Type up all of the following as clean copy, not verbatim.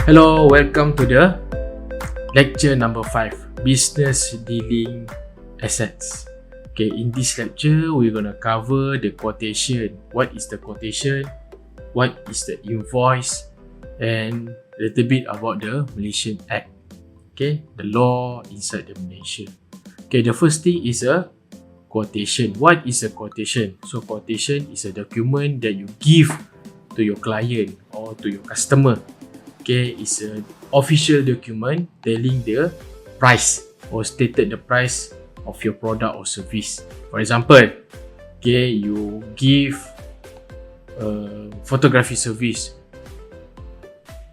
Hello, welcome to the lecture number 5, Business Dealing Assets. Okay, in this lecture, we're gonna cover the quotation. What is the quotation? What is the invoice? And a little bit about the Malaysian Act. Okay, the law inside the Malaysia. Okay, the first thing is a quotation. What is a quotation? So quotation is a document that you give to your client or to your customer. Okay, it's an official document telling the price or stated the price of your product or service. For example, okay, you give photography service.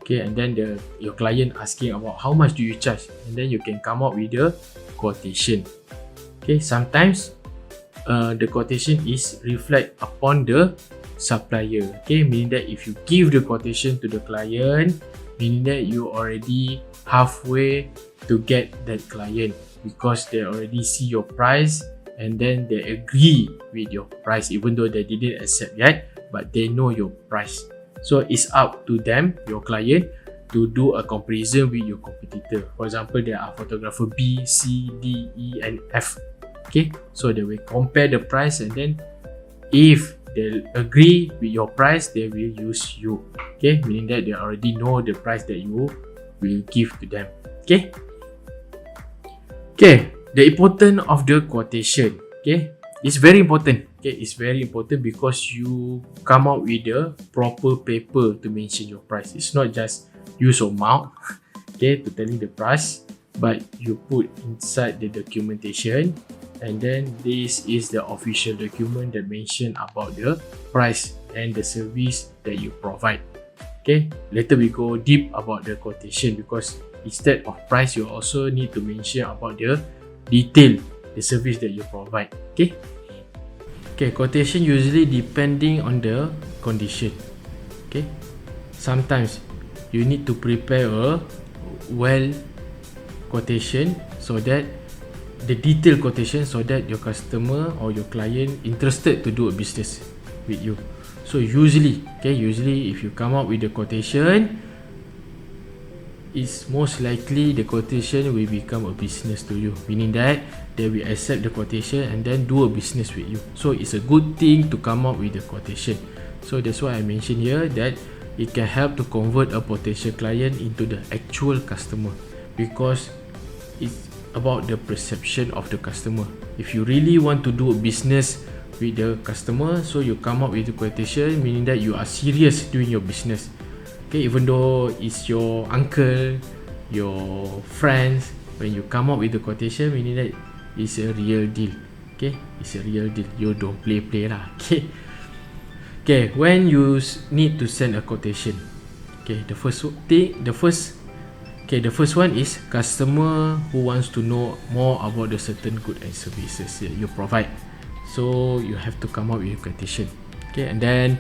Okay, and then your client asking about how much do you charge, and then you can come up with the quotation. Okay, sometimes the quotation is reflect upon the supplier. Okay, meaning that if you give the quotation to the client, meaning that you already halfway to get that client because they already see your price and then they agree with your price even though they didn't accept yet, but they know your price. So it's up to them, your client, to do a comparison with your competitor. For example, there are photographer B, C, D, E and F. Okay, so they will compare the price, and then if they agree with your price, they will use you. Okay, meaning that they already know the price that you will give to them. Okay, the importance of the quotation. Okay, it's very important. Okay, it's very important because you come out with the proper paper to mention your price. It's not just use your mouth, okay, to telling the price, but you put inside the documentation. And then this is the official document that mention about the price and the service that you provide. Okay, later we go deep about the quotation because instead of price, you also need to mention about the detail, the service that you provide. Okay, quotation usually depending on the condition. Okay, sometimes you need to prepare a well quotation so that the detailed quotation so that your customer or your client interested to do a business with you. So usually if you come up with the quotation, it's most likely the quotation will become a business to you, meaning that they will accept the quotation and then do a business with you. So it's a good thing to come up with the quotation. So that's why I mentioned here that it can help to convert a potential client into the actual customer, because it's about the perception of the customer. If you really want to do a business with the customer, so you come up with the quotation, meaning that you are serious doing your business. Okay, even though it's your uncle, your friends, when you come up with the quotation, meaning that it's a real deal. Okay, it's a real deal. You don't play lah. Okay, when you need to send a quotation, okay, the first one is customer who wants to know more about the certain goods and services that you provide. So you have to come up with a quotation. Okay, and then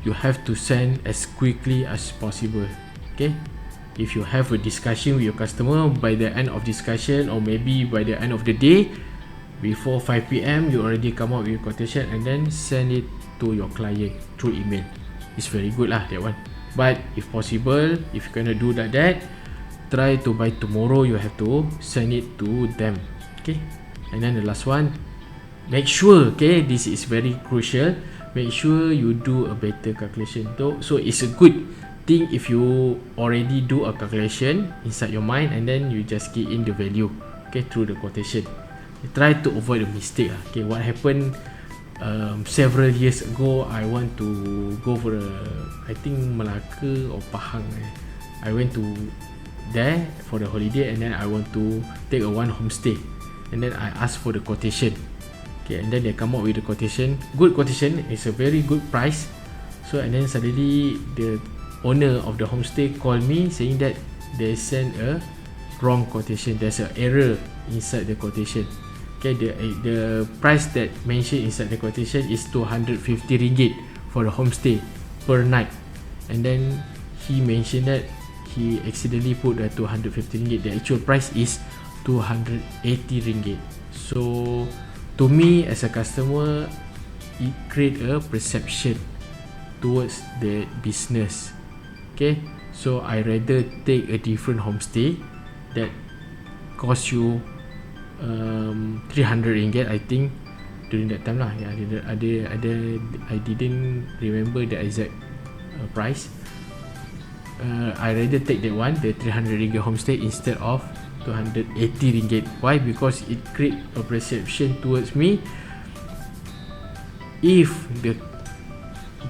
you have to send as quickly as possible. Okay, if you have a discussion with your customer, by the end of discussion or maybe by the end of the day, before 5 p.m, you already come up with a quotation and then send it to your client through email. It's very good lah, that one. But if possible, if you're gonna do like that, try to by tomorrow you have to send it to them. Okay, and then the last one, make sure, okay, this is very crucial, make sure you do a better calculation. So it's a good thing if you already do a calculation inside your mind and then you just key in the value, okay, through the quotation. Try to avoid a mistake. Okay, what happened several years ago, I want to go for I think Malacca or Pahang. I went to there for the holiday and then I want to take a one homestay, and then I ask for the quotation. Okay, and then they come up with the quotation, good quotation, it's a very good price. So and then suddenly the owner of the homestay called me saying that they sent a wrong quotation, there's an error inside the quotation. Okay, the price that mentioned inside the quotation is 250 ringgit for the homestay per night, and then he mentioned that he accidentally put the 250 ringgit. The actual price is 280 ringgit. So to me as a customer, it create a perception towards the business. Okay, So I rather take a different homestay that cost you 300 ringgit, I think, during that time lah. Yeah, I didn't remember the exact price. I rather take that one, the 300 ringgit homestay, instead of 280 ringgit. Why? Because it create a perception towards me. If the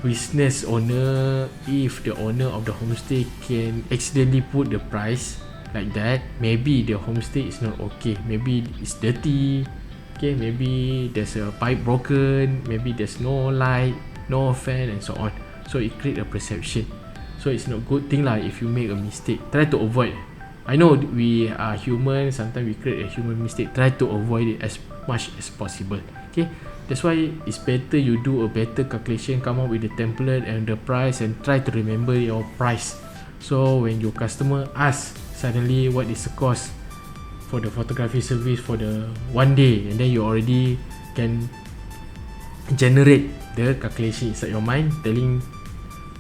business owner, if the owner of the homestay can accidentally put the price like that, maybe the homestay is not okay, maybe it's dirty, okay, maybe there's a pipe broken, maybe there's no light, no fan, and so on. So it create a perception. So it's not good thing lah if you make a mistake. Try to avoid. I know we are human, sometimes we create a human mistake. Try to avoid it as much as possible. Okay, that's why it's better you do a better calculation, come up with the template and the price, and try to remember your price. So when your customer asks suddenly what is the cost for the photography service for the one day, and then you already can generate the calculation inside your mind, telling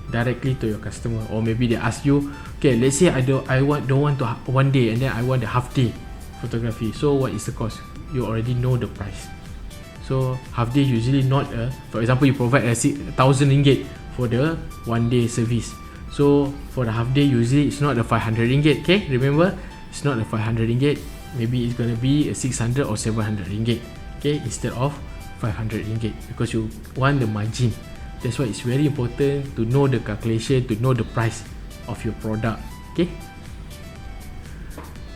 directly to your customer. Or maybe they ask you, okay, let's say I don't want to one day, and then I want a half day photography. So what is the cost? You already know the price. So half day usually not for example, you provide 1,000 ringgit for the one day service. So for the half day, usually it's not a 500 ringgit. Okay, remember, it's not a 500 ringgit. Maybe it's gonna be a 600 or 700 ringgit. Okay, instead of 500 ringgit, because you want the margin. That's why it's very important to know the calculation, to know the price of your product. Okay.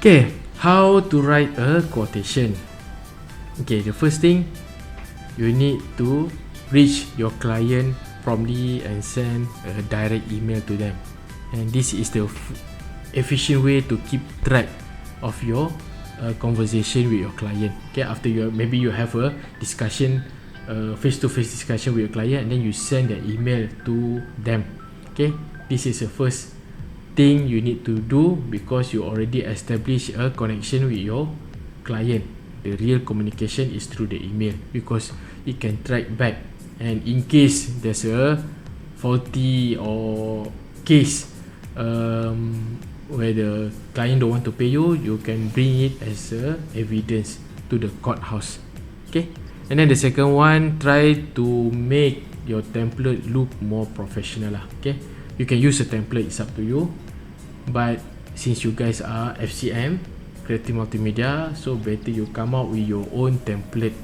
Okay, how to write a quotation. Okay, the first thing, you need to reach your client promptly and send a direct email to them. And this is the efficient way to keep track of your conversation with your client. Okay, after maybe you have a discussion, face-to-face discussion with your client, and then you send the email to them. Okay, this is the first thing you need to do, because you already established a connection with your client. The real communication is through the email, because it can track back, and in case there's a faulty or case where the client don't want to pay you, you can bring it as a evidence to the courthouse. Okay, and then the second one, try to make your template look more professional lah. Okay, you can use a template, it's up to you, but since you guys are FCM, creative multimedia, so better you come out with your own template.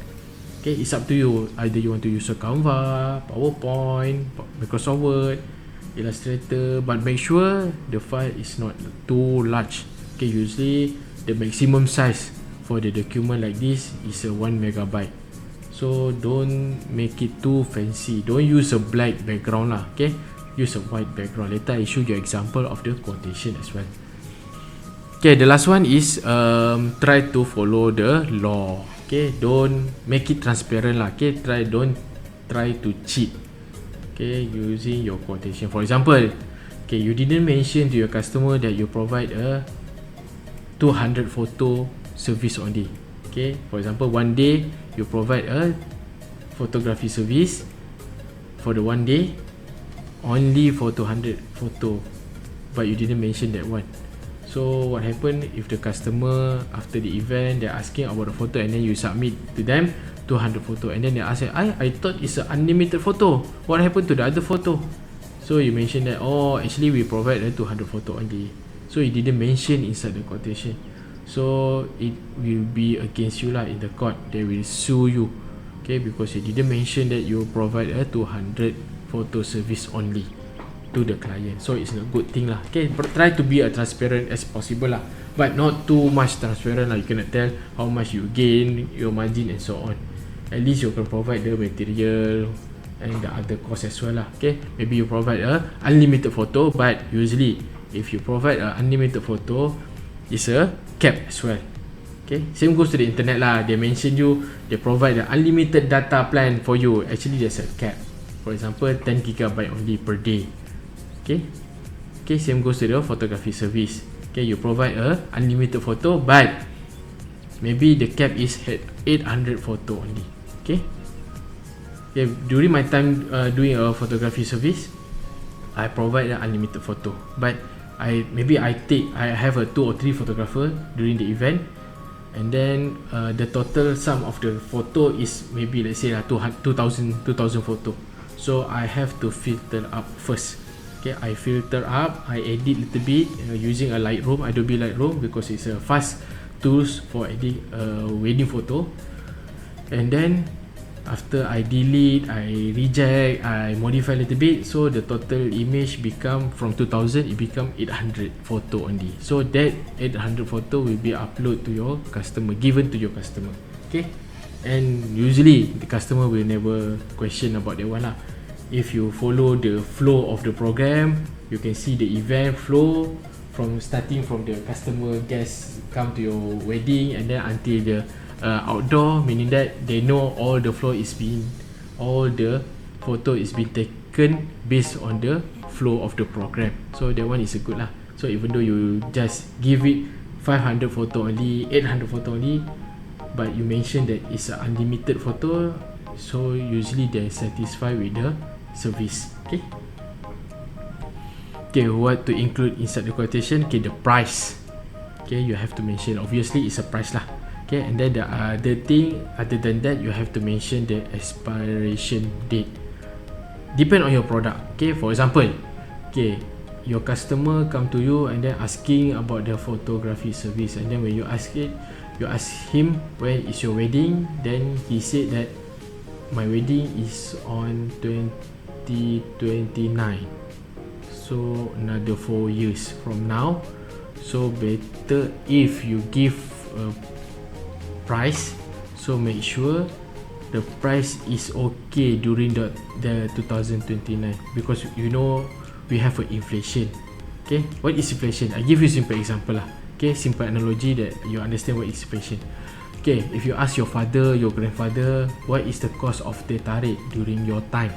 Okay, it's up to you. Either you want to use a Canva, PowerPoint, Microsoft Word, Illustrator, but make sure the file is not too large. Okay, usually the maximum size for the document like this is a 1 megabyte. So don't make it too fancy. Don't use a black background lah. Okay, use a white background. Later I show you example of the quotation as well. Okay, the last one is try to follow the law. Okay, don't make it transparent lah. Okay, don't try to cheat. Okay, using your quotation. For example, okay, you didn't mention to your customer that you provide a 200 photo service only. Okay, for example, one day you provide a photography service for the one day only for 200 photo, but you didn't mention that one. So what happened if the customer after the event they're asking about the photo, and then you submit to them 200 photo, and then they ask, I thought it's an unlimited photo, what happened to the other photo? So you mention that, oh, actually we provide a 200 photo only. So you didn't mention inside the quotation, so it will be against you lah in the court. They will sue you, okay, because you didn't mention that you provide a 200 photo service only to the client. So it's a good thing lah. Okay, try to be as transparent as possible lah, but not too much transparent lah. You cannot tell how much you gain, your margin, and so on. At least you can provide the material and the other cost as well lah. Okay, maybe you provide a unlimited photo, but usually if you provide a unlimited photo, it's a cap as well. Okay, same goes to the internet lah. They mention you, they provide the unlimited data plan for you. Actually there's a cap. For example, 10 GB only per day. Okay, okay, same goes to the photography service. Okay, you provide a unlimited photo, but maybe the cap is 800 photo only. Okay, okay, during my time doing a photography service, I provide an unlimited photo, but maybe I have a 2 or 3 photographer during the event, and then the total sum of the photo is maybe, let's say 2000 photo. So I have to filter up first. Okay, I filter up, I edit little bit using a Lightroom, Adobe Lightroom, because it's a fast tools for edit wedding photo. And then after I delete, I reject, I modify a little bit, so the total image become from 2000, it become 800 photo only. So that 800 photo will be upload to your customer, given to your customer. Okay, and usually the customer will never question about that one lah. If you follow the flow of the program, you can see the event flow from starting from the customer guests come to your wedding, and then until the outdoor, meaning that they know all the flow is being, all the photo is being taken based on the flow of the program. So that one is a good lah. So even though you just give it 500 photo only, 800 photo only, but you mention that it's an unlimited photo, so usually they're satisfied with the service. Okay. Okay, what to include inside the quotation? Okay, the price. Okay, you have to mention, obviously it's a price lah. Okay, and then the other thing, other than that, you have to mention the expiration date. Depend on your product. Okay, for example, okay, your customer come to you and then asking about the photography service, and then when you ask him when is your wedding, then he said that my wedding is on 2029, so another 4 years from now. So better if you give a price, so make sure the price is okay during the 2029, because you know we have an inflation. Okay, what is inflation? I give you simple example lah. Okay, simple analogy that you understand what is inflation. Okay, if you ask your father, your grandfather, what is the cost of teh tarik during your time,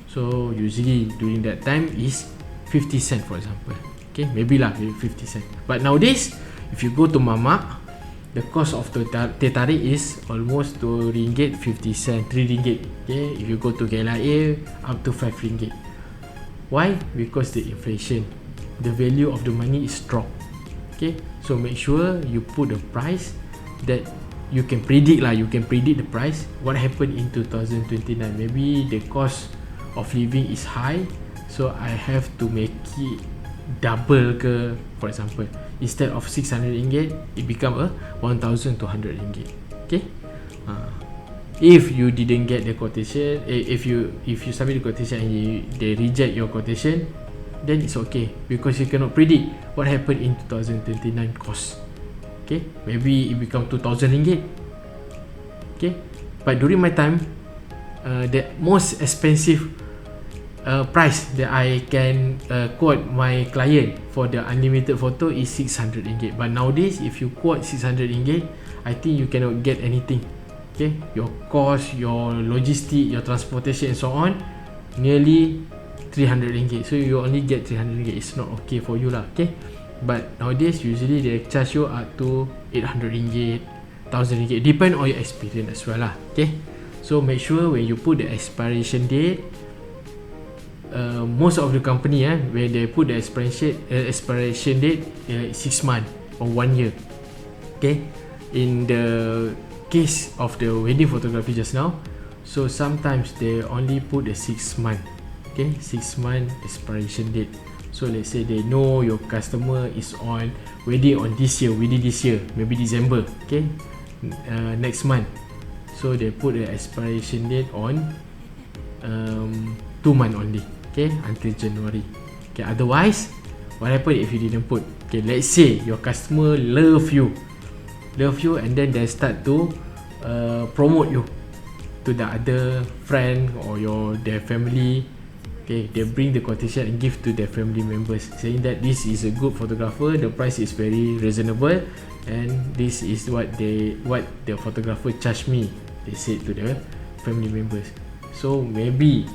so usually during that time is 50 cent for example. Okay, maybe lah 50 cent, but nowadays if you go to Mamak, the cost of the teh tarik is almost 2 ringgit 50 cent, 3 ringgit. Okay, if you go to KLIA, up to 5 ringgit. Why? Because the inflation, the value of the money is drop. Okay, so make sure you put the price that you can predict lah. You can predict the price. What happened in 2029? Maybe the cost of living is high, so I have to make it double ke, for example, instead of 600 ringgit, it become a 1200 ringgit. Okay, if you didn't get the quotation, if you submit the quotation and they reject your quotation, then it's okay, because you cannot predict what happened in 2029 cost. Okay, maybe it become 2000 ringgit. Okay, but during my time, the most expensive price that I can quote my client for the unlimited photo is 600 ringgit. But nowadays, if you quote 600 ringgit, I think you cannot get anything. Okay, your cost, your logistic, your transportation and so on, nearly 300 ringgit. So you only get 300 ringgit. It's not okay for you lah. Okay, but nowadays usually they charge you up to 800 ringgit, 1000 ringgit, depend on your experience as well lah. Okay, so make sure when you put the expiration date, most of the company where they put the expiration date 6 months or 1 year. Okay, in the case of the wedding photography just now, so sometimes they only put the 6 month. Okay, 6 month expiration date. So let's say they know your customer is on wedding on this year, within this year, maybe December. Okay, next month, so they put the expiration date on 2 months only. Okay, until January. Okay, otherwise, what happen if you didn't put? Okay, let's say your customer love you, and then they start to promote you to the other friend or their family. Okay, they bring the quotation and give to their family members, saying that this is a good photographer, the price is very reasonable, and this is what the photographer charged me. They said to the family members. So maybe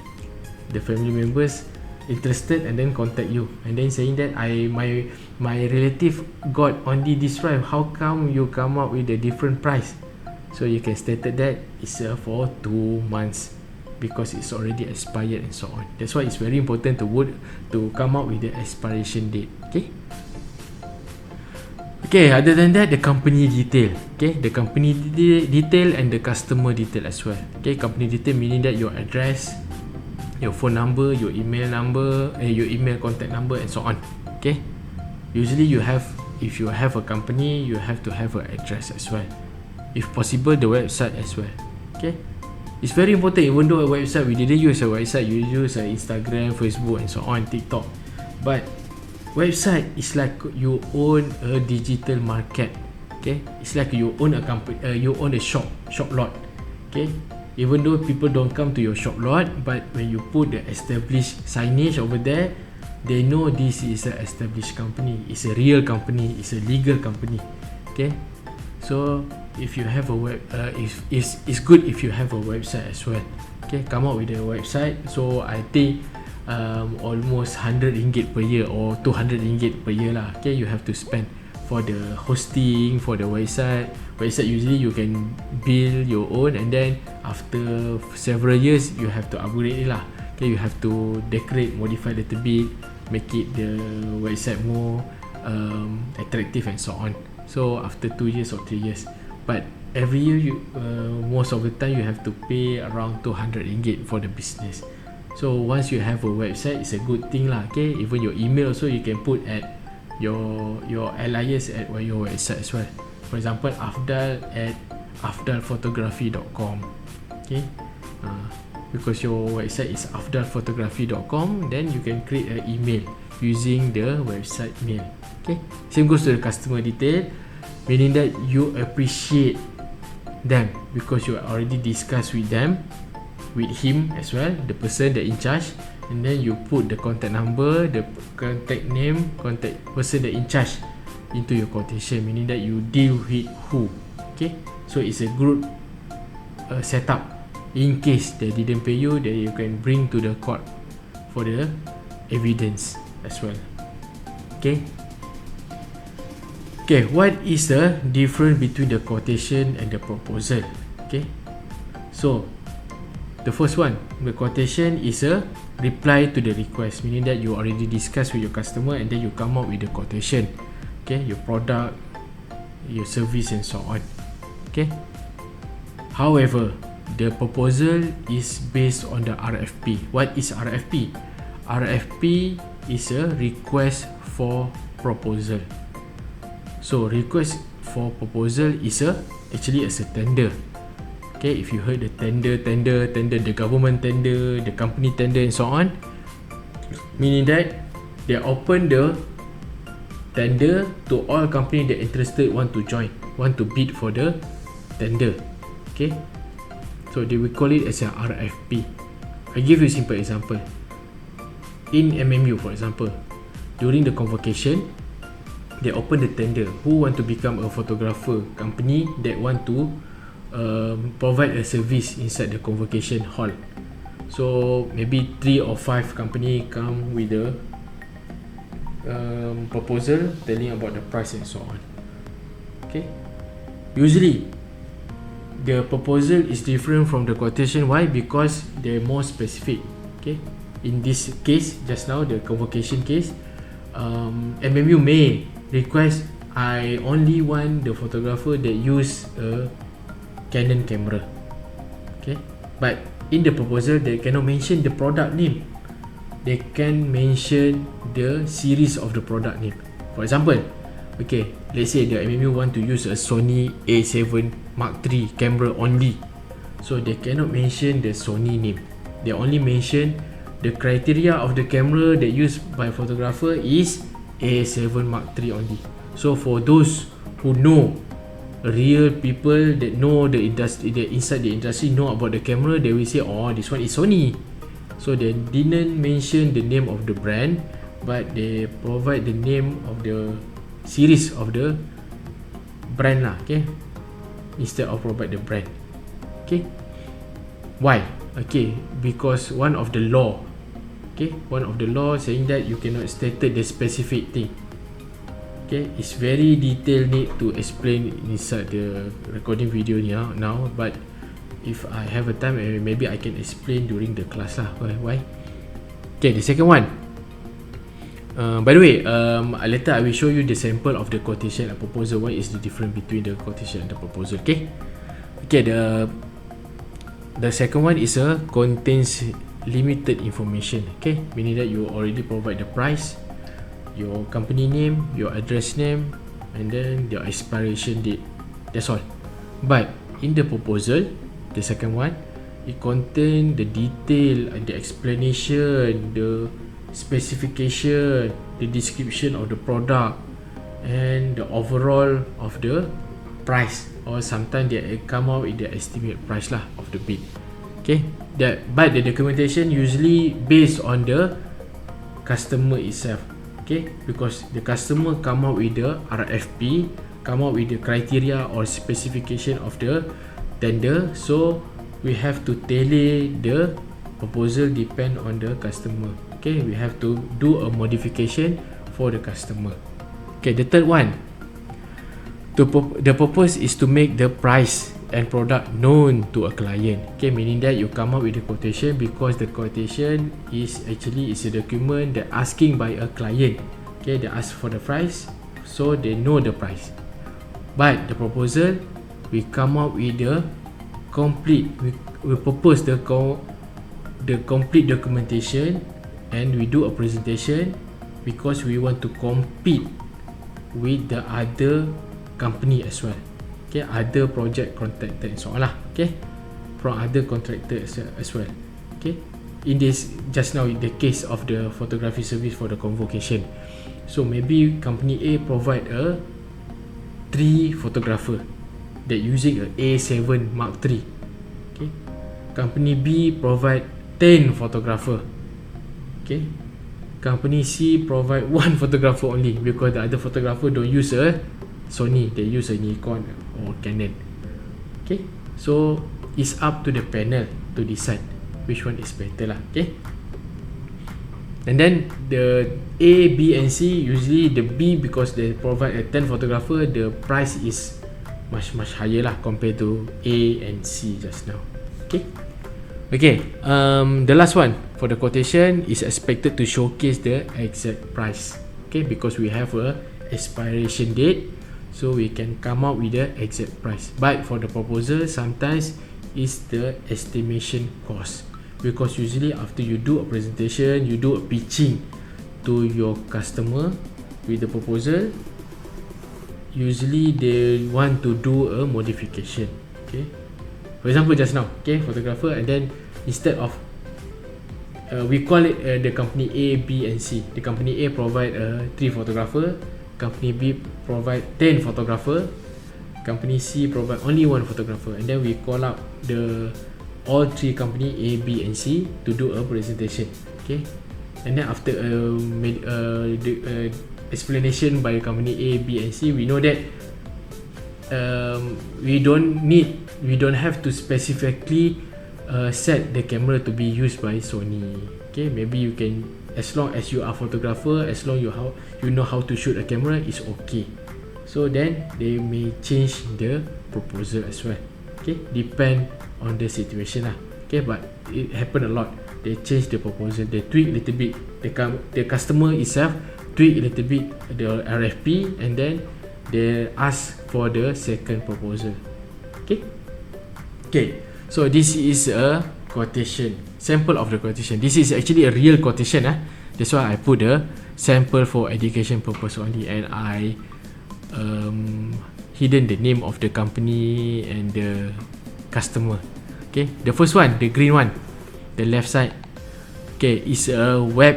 the family members interested and then contact you and then saying that my relative got only this price, how come you come up with a different price? So you can state that it's for 2 months. because it's already expired and so on. That's why it's very important to come up with the expiration date. Okay, other than that, the company detail. Okay, the company detail and the customer detail as well. Okay, company detail meaning that your address, your phone number, your email number, your email contact number and so on. Okay, usually if you have a company, you have to have an address as well. If possible, the website as well. Okay, it's very important. Even though a website, we didn't use a website, you use Instagram, Facebook and so on, TikTok. But website is like you own a digital market. Okay, it's like you own a company, you own a shop lot. Okay, even though people don't come to your shop lot, but when you put the established signage over there, they know this is an established company, it's a real company, it's a legal company. Okay, so if you have a it's good if you have a website as well. Okay, come up with a website. So I think almost 100 ringgit per year or 200 ringgit per year lah. Okay, you have to spend for the hosting, for the website. Website usually you can build your own, and then after several years you have to upgrade it lah. Okay, you have to decorate, modify a little bit, make it the website more attractive and so on. So after 2 years or 3 years, but every year you most of the time you have to pay around 200 ringgit for the business. So once you have a website, it's a good thing lah. Okay, even your email also you can put at your alias at your website as well. For example, afdalphotography.com. Okay, because your website is afdalphotography.com, then you can create an email using the website mail. Okay, same goes to the customer detail, meaning that you appreciate them because you already discussed with them, with him as well, the person that in charge, and then you put the contact number, the contact name, contact person that in charge into your quotation, meaning that you deal with who. Okay, so it's a good setup. In case they didn't pay you, then you can bring to the court for the evidence as well. Okay. Okay, what is the difference between the quotation and the proposal? Okay, so the first one, the quotation is a reply to the request, meaning that you already discussed with your customer and then you come up with the quotation. Okay, your product, your service and so on. Okay. However, the proposal is based on the RFP. What is RFP? RFP is a request for proposal. So request for proposal is actually a tender. Okay, if you heard the tender, the government tender, the company tender and so on, meaning that they open the tender to all company that interested want to join, want to bid for the tender. Okay, so they will call it as a RFP. I give you a simple example. In MMU, for example, during the convocation, they open the tender. Who want to become a photographer company that want to provide a service inside the convocation hall. So maybe 3 or 5 company come with the proposal telling about the price and so on. Okay, usually the proposal is different from the quotation. Why? Because they're more specific. Okay, in this case just now, the convocation case, MMU may request, I only want the photographer that use a Canon camera. Okay, but in the proposal they cannot mention the product name. They can mention the series of the product name. For example, okay, let's say the MMU want to use a Sony A7 Mark III camera only, so they cannot mention the Sony name. They only mention the criteria of the camera that used by photographer is A7 Mark III only. So for those who know, real people that know the industry, that inside the industry know about the camera, they will say, oh, this one is Sony. So they didn't mention the name of the brand, but they provide the name of the series of the brand lah. Okay, instead of provide the brand. Okay, why? Okay, because one of the law, okay, one of the law saying that you cannot state the specific thing. Okay, it's very detailed, need to explain inside the recording video now, but if I have a time, maybe I can explain during the class lah. Why? Okay, the second one. By the way, later I will show you the sample of the quotation and proposal. What is the difference between the quotation and the proposal? Okay. The second one is contains limited information. Okay, meaning that you already provide the price, your company name, your address name, and then your expiration date. That's all. But in the proposal, the second one, it contain the detail and the explanation, the specification, the description of the product, and the overall of the price, or sometimes they come out with the estimate price lah of the bid. Okay, but the documentation usually based on the customer itself. Okay, because the customer come out with the RFP, come out with the criteria or specification of the tender, so we have to tailor the proposal depend on the customer. Okay, we have to do a modification for the customer. Okay, the third one, the purpose is to make the price and product known to a client. Okay, meaning that you come up with the quotation because the quotation is actually a document that asking by a client. Okay, they ask for the price, so they know the price. But the proposal, we come up with the complete. We propose the complete documentation, and we do a presentation because we want to compete with the other company as well. Okay, other project contractor and so on lah. Okay, from other contractor as well. Okay, in this just now in the case of the photography service for the convocation, so maybe company A provide a 3 photographer that using a A7 Mark III. Okay, company B provide 10 photographer. Okay, company C provide 1 photographer only because the other photographer don't use a Sony, they use a Nikon or Canon. Okay, so it's up to the panel to decide which one is better lah. Okay, and then the A, B and C, usually the B because they provide a 10 photographer, the price is much higher lah compared to A and C just now. Okay, the last one for the quotation is expected to showcase the exact price. Okay, because we have a expiration date, so we can come up with the exact price. But for the proposal, sometimes is the estimation cost, because usually after you do a presentation, you do a pitching to your customer with the proposal, usually they want to do a modification. Okay, for example just now, okay, photographer, and then instead of we call it the company A, B and C. The company A provide 3 photographer, company B provide 10 photographer, company C provide only 1 photographer, and then we call up the all 3 company A, B and C to do a presentation. Okay, and then after the explanation by company A, B and C, we know that we don't have to specifically set the camera to be used by Sony. Okay, maybe you can, as long as you are photographer, as long you know how to shoot a camera, is okay. So then they may change the proposal as well. Okay, depend on the situation lah. Okay, but it happen a lot. They change the proposal, they tweak a little bit. The customer itself tweak a little bit the RFP, and then they ask for the second proposal. Okay, so this is a quotation, sample of the quotation. This is actually a real quotation. That's why I put the sample for education purpose only, and I hidden the name of the company and the customer. Okay, the first one, the green one, the left side, okay, is a web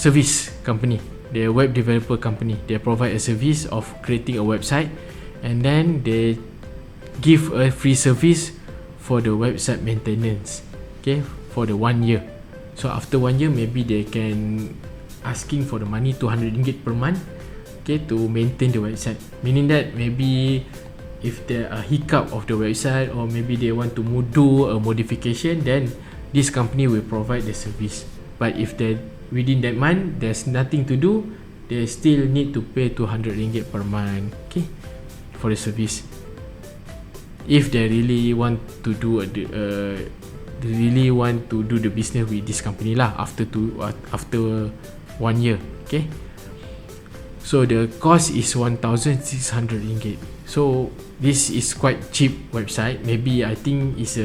service company. They're a web developer company. They provide a service of creating a website, and then they give a free service for the website maintenance. Okay, for the 1 year. So after 1 year, maybe they can asking for the money, 200 ringgit per month, okay, to maintain the website. Meaning that maybe if there are hiccup of the website, or maybe they want to do a modification, then this company will provide the service. But if they within that month there's nothing to do, they still need to pay 200 ringgit per month, okay, for the service. if they really want to do they really want to do the business with this company lah after 1 year. Okay, so the cost is 1,600 ringgit. So this is quite cheap website. Maybe I think is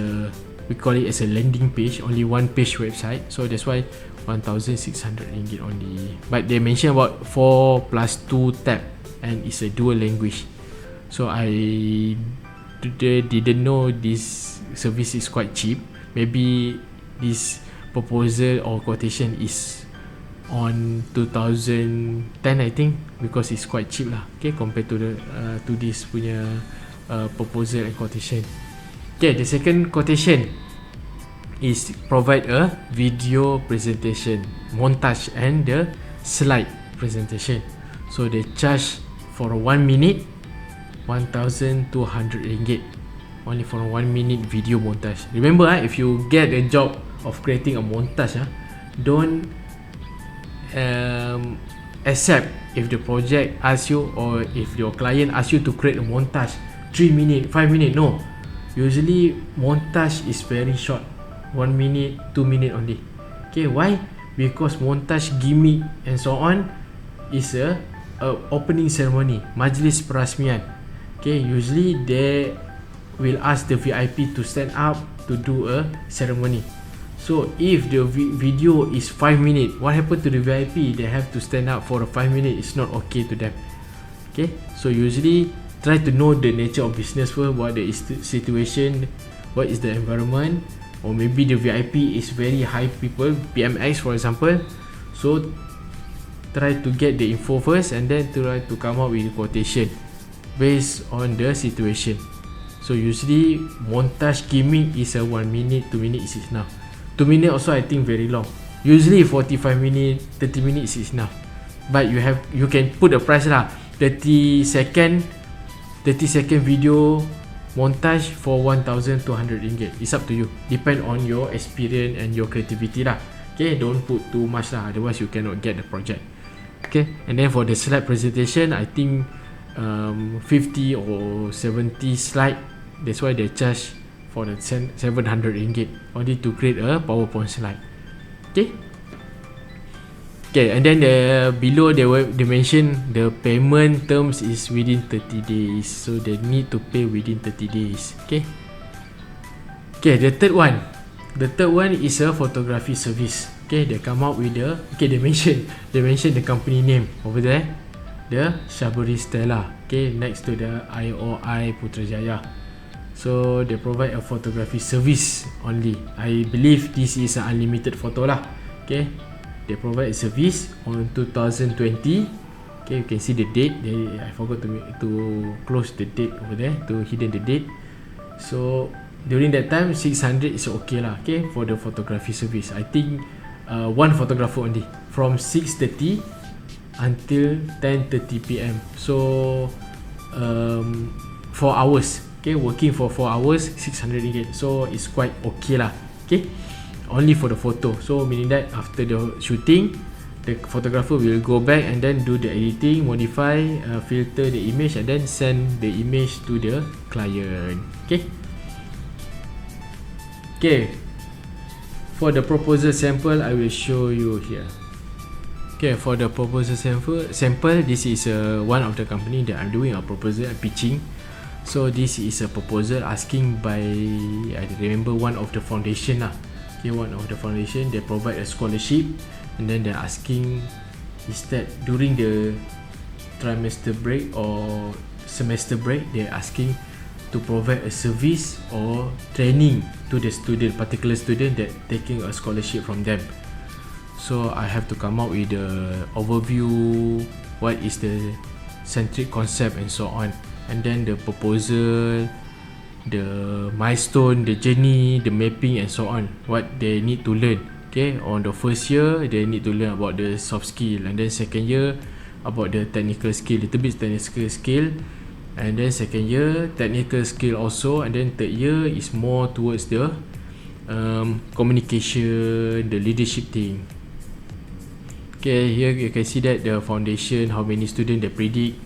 we call it as a landing page, only one page website. So that's why 1,600 ringgit only. But they mention about 4+2 tab, and it's a dual language. So I didn't know this service is quite cheap. Maybe this proposal or quotation is on 2010 I think, because it's quite cheap lah. Okay, compared to this punya proposal and quotation. Okay, the second quotation is provide a video presentation, montage and the slide presentation. So they charge for 1 minute 1,200 ringgit, only for 1 minute video montage. Remember, if you get a job of creating a montage, don't accept if the project asks you, or if your client asks you to create a montage 3 minutes, 5 minutes. No, usually montage is very short, 1 minute, 2 minutes only. Okay, why? Because montage gimmick and so on is a opening ceremony, majlis perasmian. Okay, usually they will ask the VIP to stand up to do a ceremony. So if the video is 5 minutes, what happened to the VIP? They have to stand up for 5 minutes. It's not okay to them. Okay, so usually try to know the nature of business first, what the situation, what is the environment, or maybe the VIP is very high people, PMX for example. So try to get the info first, and then try to come up with a quotation based on the situation. So usually montage gimmick is a 1 minute, 2 minutes is enough. 2 minutes also I think very long. Usually 45 minutes, 30 minutes is enough. But you can put a price lah, 30 second video montage for 1,200 ringgit. It's up to you, depend on your experience and your creativity lah. Okay, don't put too much lah, otherwise you cannot get the project. Okay, and then for the slide presentation, I think 50 or 70 slide. That's why they charge for the 700 ringgit only to create a PowerPoint slide. Okay. Okay, and then below they mention the payment terms is within 30 days. So they need to pay within 30 days. Okay. Okay, the third one is a photography service. Okay, they come out with they mention the company name over there, the Shaburi Stella. Okay, next to the IOI Putrajaya. So they provide a photography service only. I believe this is an unlimited photo lah. Okay, they provide a service on 2020. Okay, you can see the date. I forgot to close the date over there, to hidden the date. So during that time 600 is okay lah. Okay, for the photography service, I think one photographer only from 6:30 until 10:30 PM. So 4 hours. Okay, working for 4 hours, 600 ringgit. So it's quite okay lah. Okay, only for the photo. So meaning that after the shooting, the photographer will go back and then do the editing, modify, filter the image, and then send the image to the client. Okay. Okay, for the proposal sample, I will show you here. Okay, for the proposal sample, this is one of the company that I'm doing a proposal pitching. So this is a proposal asking by, I remember, one of the foundation lah. Okay, one of the foundation, they provide a scholarship, and then they're asking is that during the trimester break or semester break, they're asking to provide a service or training to the particular student that taking a scholarship from them. So I have to come up with the overview, what is the centric concept and so on, and then the proposal, the milestone, the journey, the mapping and so on, what they need to learn. Okay, on the first year they need to learn about the soft skill, and then second year about the technical skill, little bit technical skill, and then second year technical skill also, and then third year is more towards the communication, the leadership thing. Okay, here you can see that the foundation, how many students they predict,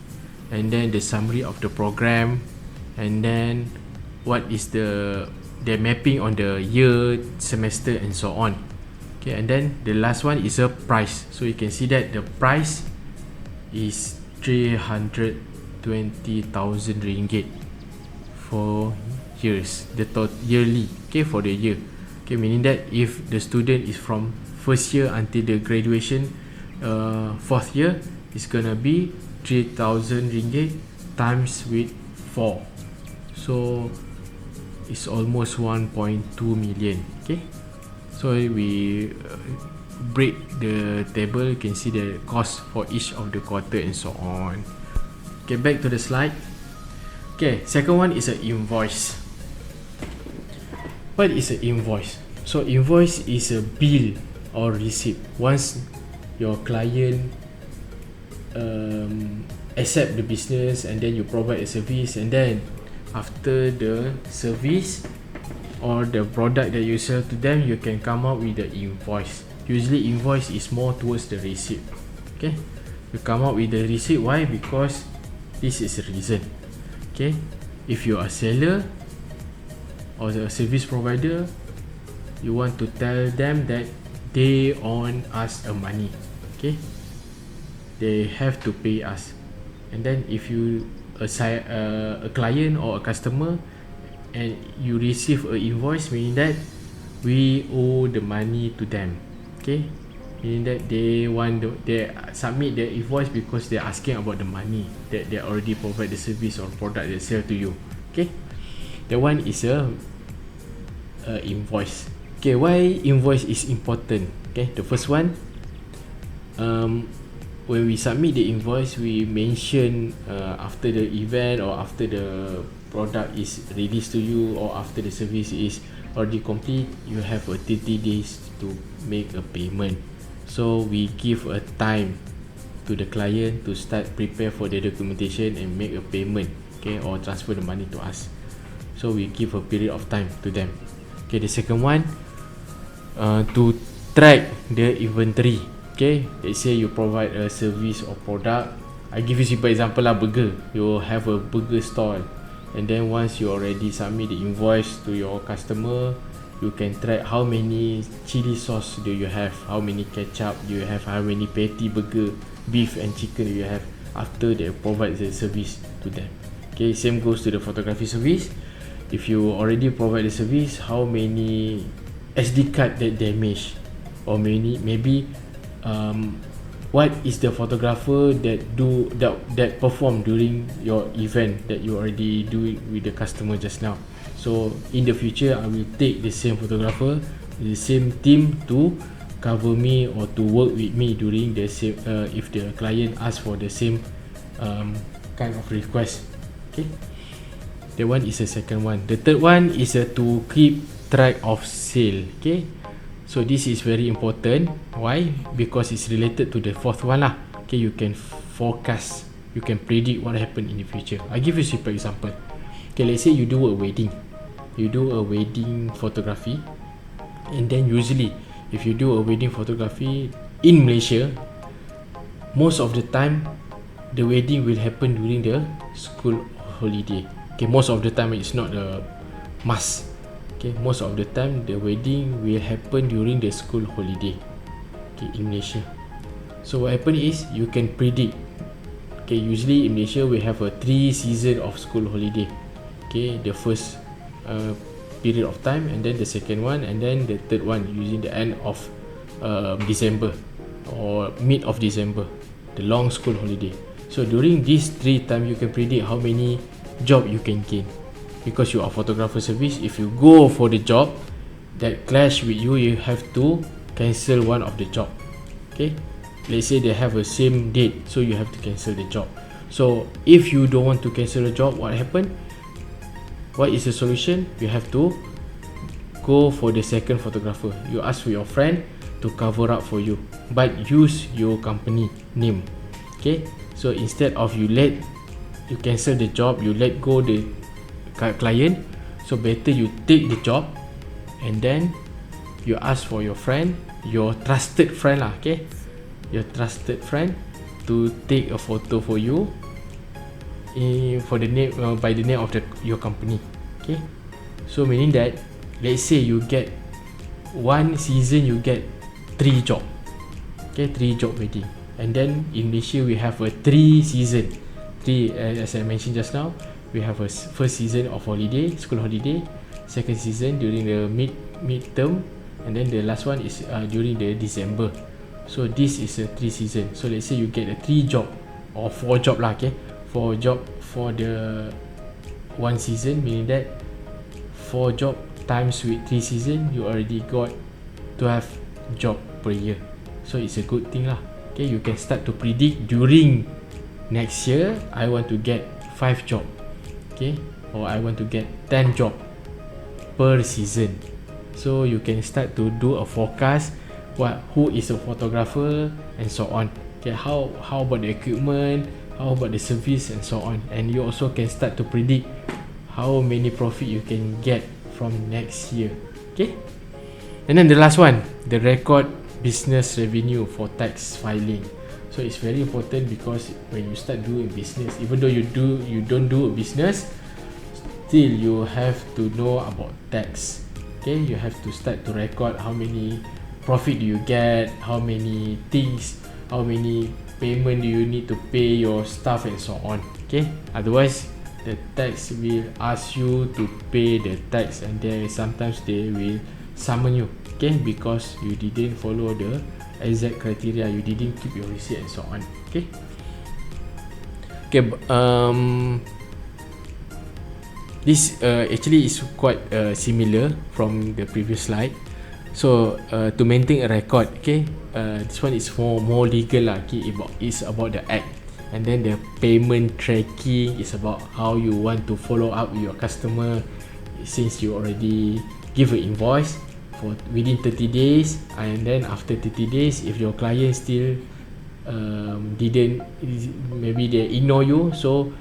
and then the summary of the program, and then what is the mapping on the year, semester, and so on. Okay, and then the last one is a price. So you can see that the price is 320,000 ringgit for years, the yearly, okay, for the year. Okay, meaning that if the student is from first year until the graduation, fourth year, it's gonna be 3,000 ringgit times with 4. So it's almost 1.2 million. Okay, so we break the table. You can see the cost for each of the quarter and so on. Okay, back to the slide. Okay, second one is an invoice. What is an invoice? So invoice is a bill or receipt. Once your client accept the business, and then you provide a service, and then after the service or the product that you sell to them, you can come up with the invoice. Usually invoice is more towards the receipt. Okay, you come up with the receipt. Why? Because this is the reason. Okay, if you are a seller or a service provider, you want to tell them that they owe us a money. Okay, they have to pay us. And then if you a client or a customer, and you receive a invoice, meaning that we owe the money to them. Okay, meaning that they submit the invoice because they're asking about the money that they already provide the service or product they sell to you. Okay, the one is a invoice. Okay, why invoice is important? Okay, the first one, when we submit the invoice, we mention after the event or after the product is released to you, or after the service is already complete, you have a 30 days to make a payment. So we give a time to the client to start prepare for the documentation and make a payment, okay, or transfer the money to us. So we give a period of time to them. Okay, the second one, to track the inventory. Okay, let's say you provide a service or product. I give you simple example lah, burger. You have a burger stall, and then once you already submit the invoice to your customer, you can track how many chili sauce do you have, how many ketchup do you have, how many patty burger, beef and chicken do you have after they provide the service to them. Okay, same goes to the photography service. If you already provide the service, how many SD card that damaged, or maybe what is the photographer that perform during your event that you already do it with the customer just now. So in the future, I will take the same photographer, the same team to cover me or to work with me during the same if the client asks for the same kind of request. Okay, that one is the second one. The third one is to keep track of sale. Okay, so this is very important. Why? Because it's related to the fourth one lah. Okay, you can forecast, you can predict what happen in the future. I give you a simple example. Okay, let's say you do a wedding, photography, and then usually if you do a wedding photography in Malaysia, most of the time the wedding will happen during the school holiday. Okay, most of the time, it's not a must. Okay, most of the time the wedding will happen during the school holiday, okay, in Malaysia. So what happen is you can predict. Okay, usually in Malaysia we have a 3 season of school holiday. Okay, the first period of time, and then the second one, and then the third one using the end of December or mid of December, the long school holiday. So during these 3 times, you can predict how many job you can gain, because you are photographer service. If you go for the job that clash with you, you have to cancel one of the job. Okay, let's say they have a same date, so you have to cancel the job. So if you don't want to cancel the job, what happen? What is the solution? You have to go for the second photographer. You ask for your friend to cover up for you, but use your company name. Okay, so instead of you cancel the job, you let go the client, so better you take the job, and then you ask for your friend, your trusted friend lah, okay, your trusted friend to take a photo for you for the name by the name of your company. Okay, so meaning that let's say you get one season you get 3 job. Okay, 3 job wedding. And then in Malaysia we have a 3 season. 3 as I mentioned just now, we have a first season of holiday, school holiday, second season during the mid-term, and then the last one is during the December. So this is a 3 season. So let's say you get a 3 job or 4 job lah, okay? 4 job for the one season, meaning that 4 job times with 3 season, you already got 12 job per year. So it's a good thing lah. Okay, you can start to predict during next year, I want to get 5 job, okay, or I want to get 10 job per season. So you can start to do a forecast, who is a photographer and so on. Okay, how about the equipment, how about the service and so on. And you also can start to predict how many profit you can get from next year. Okay, and then the last one, the record business revenue for tax filing. So it's very important because when you start doing business, even though you don't do a business, still you have to know about tax. Okay, you have to start to record how many profit do you get, how many things, how many payment do you need to pay your staff and so on. Okay, otherwise the tax will ask you to pay the tax, and then sometimes they will summon you, okay, because you didn't follow the exact criteria, you didn't keep your receipt and so on. Okay, this actually is quite similar from the previous slide. So to maintain a record, okay, this one is more legal lah, okay, it's about the act. And then the payment tracking is about how you want to follow up with your customer, since you already give an invoice for within 30 days, and then after 30 days, if your client still maybe they ignore you, so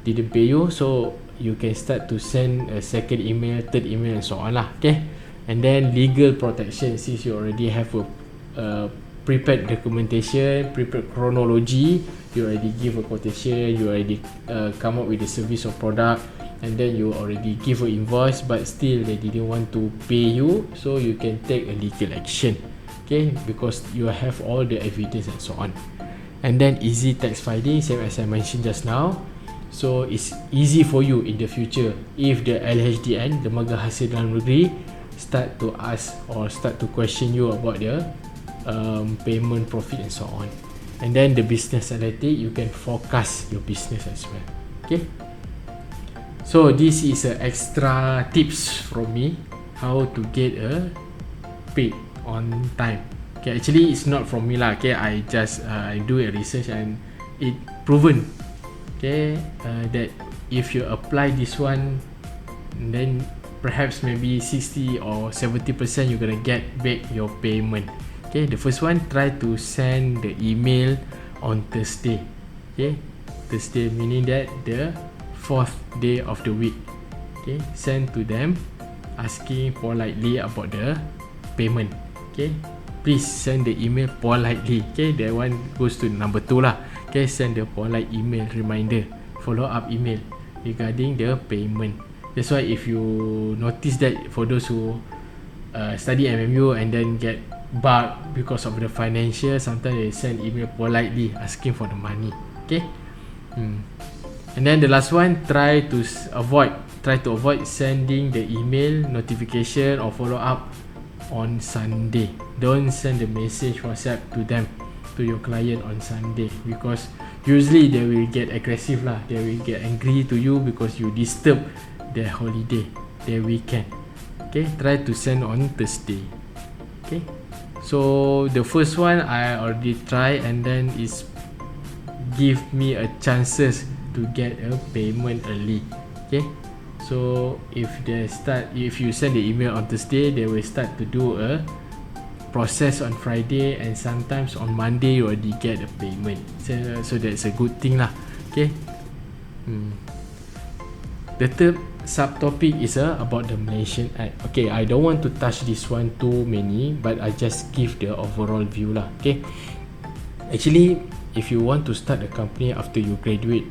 didn't pay you, so you can start to send a second email, third email and so on lah. Okay, and then legal protection, since you already have a prepared documentation, prepared chronology, you already give a quotation, you already come up with the service or product, and then you already give an invoice, but still they didn't want to pay you, so you can take a legal action, okay, because you have all the evidence and so on. And then easy tax filing, same as I mentioned just now. So it's easy for you in the future if the LHDN, the Lembaga Hasil Dalam Negeri, start to ask or start to question you about the payment profit and so on. And then the business analytic, you can forecast your business as well. Okay, so this is a extra tips from me how to get a paid on time. Okay, actually it's not from me lah. Okay, I just I do a research and it proven, okay, that if you apply this one, then perhaps maybe 60 or 70% you're gonna get back your payment. Okay, the first one, try to send the email on Thursday. Okay, Thursday meaning that the 4th day of the week. Okay, send to them asking politely about the payment. Okay, please send the email politely. Okay, that one goes to number 2 lah. Okay, send the polite email reminder, follow up email regarding the payment. That's why if you notice that for those who study MMU and then get bugged because of the financial, sometimes they send email politely asking for the money. Okay, and then the last one, try to avoid sending the email notification or follow up on Sunday. Don't send the message WhatsApp to them, to your client on Sunday, because usually they will get aggressive lah. They will get angry to you because you disturb their holiday, their weekend. Okay, try to send on Thursday. Okay, so the first one I already try, and then it's give me a chances to get a payment early. Okay, so if you send the email on Thursday, they will start to do a process on Friday, and sometimes on Monday you already get a payment. So that's a good thing lah. Okay, the third subtopic is about the Malaysian Act. Okay, I don't want to touch this one too many, but I just give the overall view lah. Okay, actually if you want to start a company after you graduate,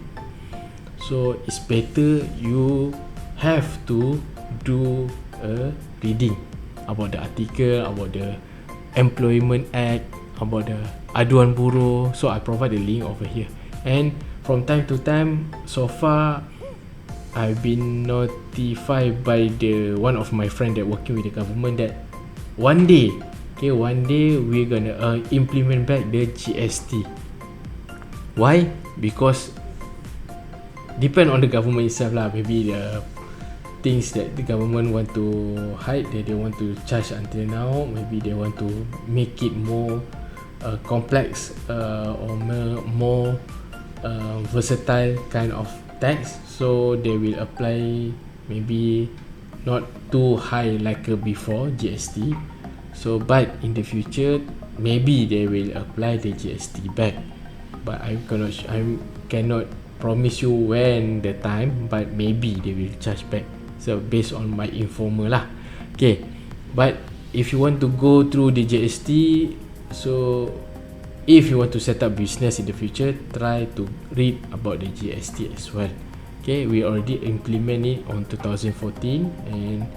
so it's better you have to do a reading about the article, about the Employment Act, about the aduan buruh. So I provide the link over here. And from time to time, so far I've been notified by the one of my friend that working with the government that one day we're gonna implement back the GST. Why? Because depend on the government itself lah. Maybe the things that the government want to hide, that they want to charge until now, maybe they want to make it more complex or more versatile kind of tax. So they will apply maybe not too high like before GST. So but in the future maybe they will apply the GST back, but I cannot promise you when the time, but maybe they will charge back. So based on my informer lah. Okay, but if you want to go through the GST, so if you want to set up business in the future, try to read about the GST as well. Okay, we already implement it on 2014 and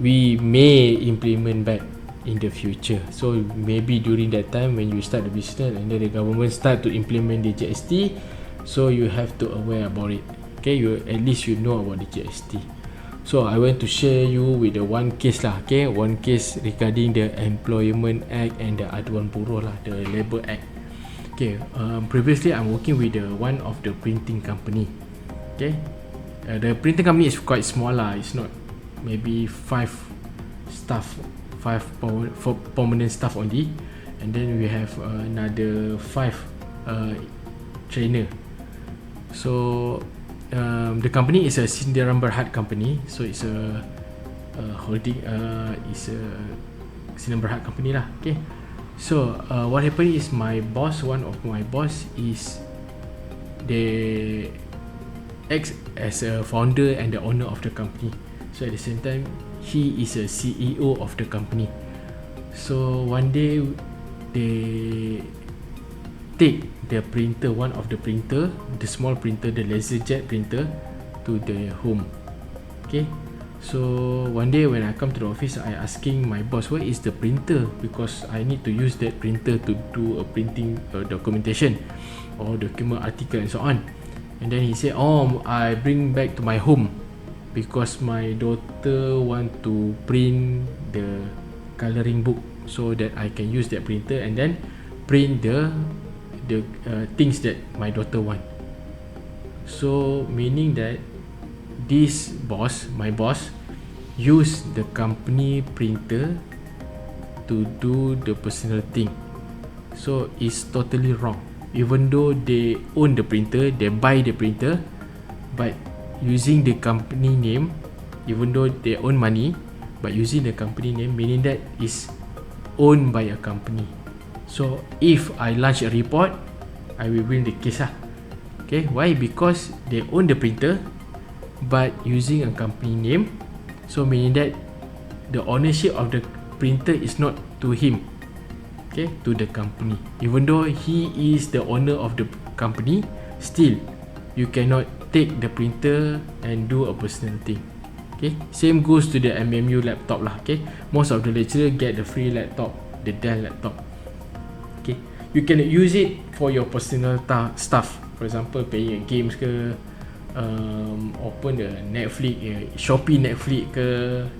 we may implement back in the future. So maybe during that time when you start the business and then the government start to implement the GST, so you have to aware about it. Okay, you at least you know about the GST. So I want to share you with the one case lah. Okay, one case regarding the Employment Act and the aduan buruh lah, the Labour Act. Okay, previously I'm working with the one of the printing company. Okay, the printing company is quite small lah. It's not maybe 5 permanent staff only, and then we have another 5 trainer. So the company is a Sindiran Berhad company, so it's a holding is a Sindiran Berhad company lah. Okay, so what happened is one of my boss is they acts as a founder and the owner of the company. So at the same time he is a CEO of the company. So one day they take the printer, one of the printer, the small printer, the laserjet printer, to the home. Okay, so one day when I come to the office, I asking my boss, where is the printer, because I need to use that printer to do a printing documentation or document article and so on. And then he said, oh, I bring back to my home because my daughter want to print the coloring book, so that I can use that printer and then print the things that my daughter want. So meaning that this boss, my boss, use the company printer to do the personal thing. So it's totally wrong. Even though they own the printer, they buy the printer, but using the company name, even though they own money, but using the company name, meaning that is owned by a company. So if I launch a report, I will win the case lah. Okay, why? Because they own the printer but using a company name. So meaning that the ownership of the printer is not to him, okay, to the company. Even though he is the owner of the company, still you cannot take the printer and do a personal thing. Okay, same goes to the MMU laptop lah. Okay, most of the lecturer get the free laptop, the Dell laptop. Okay, you can use it for your personal stuff. For example, playing games ke, open the Netflix, Shopee Netflix ke,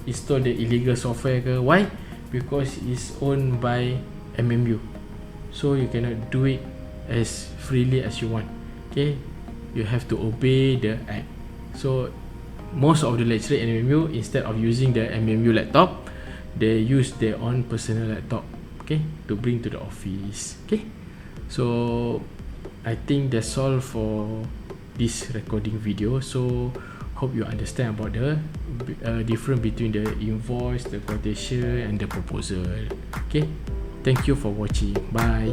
install the illegal software ke. Why? Because it's owned by MMU, so you cannot do it as freely as you want. Okay, you have to obey the act. So most of the lecturer in MMU, instead of using the MMU laptop, they use their own personal laptop, okay, to bring to the office. Okay, so I think that's all for this recording video. So hope you understand about the difference between the invoice, the quotation and the proposal. Okay, thank you for watching. Bye.